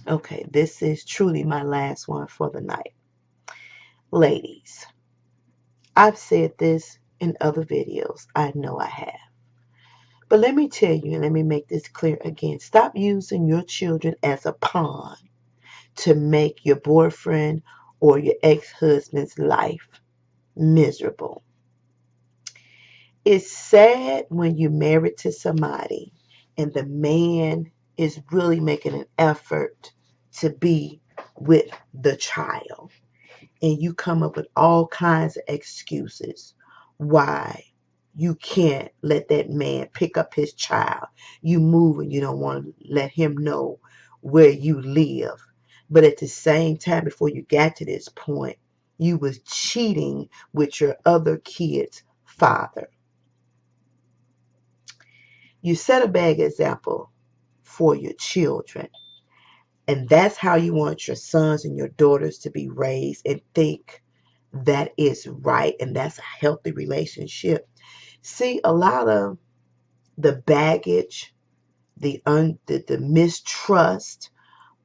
Okay, this is truly my last one for the night. Ladies, I've said this in other videos. I know I have. But let me tell you, and let me make this clear again. Stop using your children as a pawn to make your boyfriend or your ex-husband's life miserable. It's sad when you're married to somebody and the man is really making an effort to be with the child, and you come up with all kinds of excuses why you can't let that man pick up his child. You move and you don't want to let him know where you live. But at the same time, before you got to this point, you was cheating with your other kid's father. You set a bad example for your children. And that's how you want your sons and your daughters to be raised, and think that is right and that's a healthy relationship. See, a lot of the baggage, the mistrust,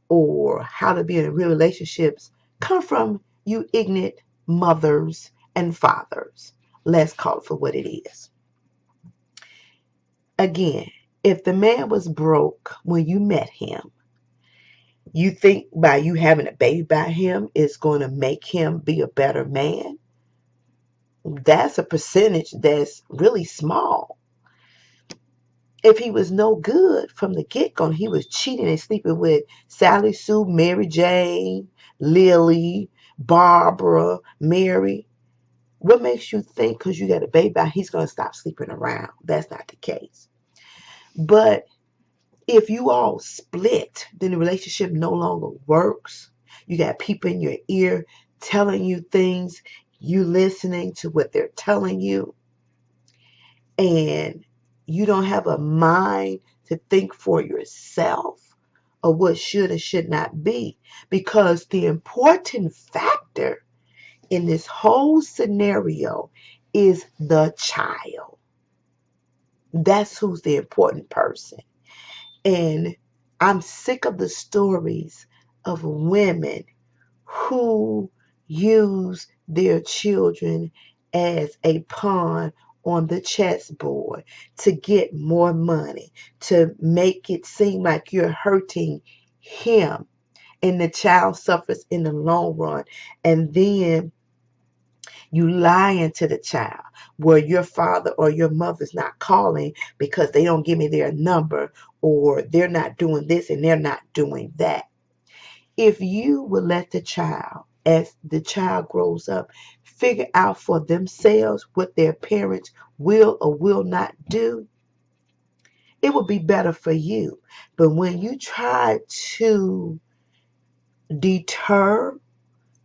or how to be in real relationships come from you ignorant mothers and fathers. Let's call it for what it is. Again, if the man was broke when you met him, you think by you having a baby by him is going to make him be a better man? That's a percentage that's really small. If he was no good from the get-go, he was cheating and sleeping with Sally Sue, Mary Jane, Lily, Barbara, Mary, what makes you think because you got a baby by he's going to stop sleeping around? That's not the case. But if you all split, then the relationship no longer works. You got people in your ear telling you things, you listening to what they're telling you, and you don't have a mind to think for yourself of what should and should not be. Because the important factor in this whole scenario is the child. That's who's the important person. And I'm sick of the stories of women who use their children as a pawn on the chessboard to get more money, to make it seem like you're hurting him and the child suffers in the long run. And then you lying to the child where your father or your mother's not calling because they don't give me their number, or they're not doing this and they're not doing that. If you will let the child, as the child grows up, figure out for themselves what their parents will or will not do, it will be better for you. But when you try to deter,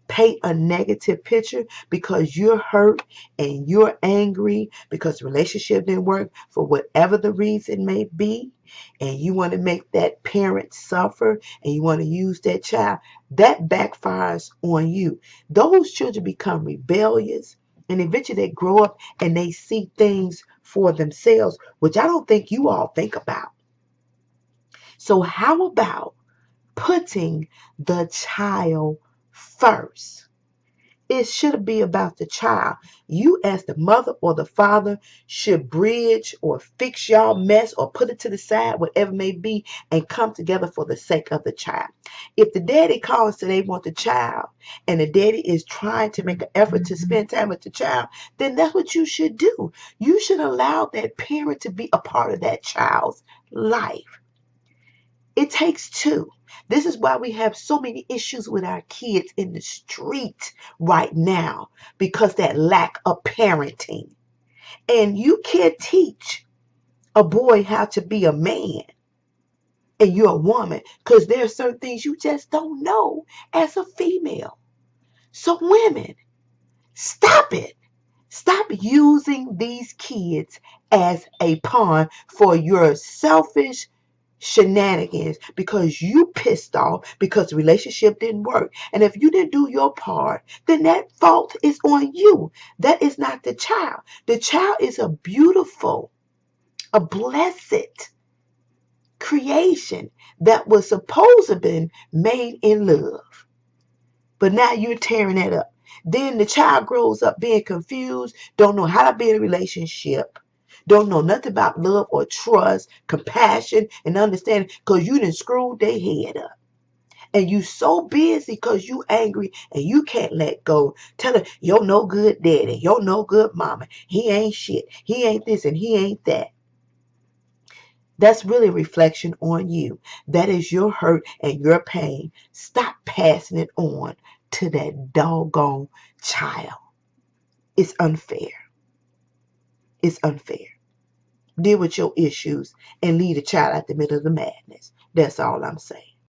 paint a negative picture because you're hurt and you're angry because the relationship didn't work for whatever the reason may be, and you want to make that parent suffer and you want to use that child, that backfires on you. Those children become rebellious, and eventually they grow up and they see things for themselves, which I don't think you all think about. So how about putting the child first? It should be about the child. You as the mother or the father should bridge or fix y'all mess or put it to the side, whatever it may be, and come together for the sake of the child. If the daddy calls and they want the child, and the daddy is trying to make an effort to spend time with the child, then that's what you should do. You should allow that parent to be a part of that child's life. It takes two. This is why we have so many issues with our kids in the street right now, because that lack of parenting. And you can't teach a boy how to be a man and you're a woman, because there are certain things you just don't know as a female. So women, stop it. Stop using these kids as a pawn for your selfish shenanigans, because you pissed off because the relationship didn't work. And if you didn't do your part, then that fault is on you. That is not the child. The child is a beautiful, a blessed creation that was supposed to have been made in love. But now you're tearing that up. Then the child grows up being confused, don't know how to be in a relationship, don't know nothing about love or trust, compassion, and understanding because you done screwed their head up. And you so busy because you angry and you can't let go. Tell her, you're no good daddy. You're no good mama. He ain't shit. He ain't this and he ain't that. That's really a reflection on you. That is your hurt and your pain. Stop passing it on to that doggone child. It's unfair. It's unfair. Deal with your issues and leave the child at the middle of the madness. That's all I'm saying.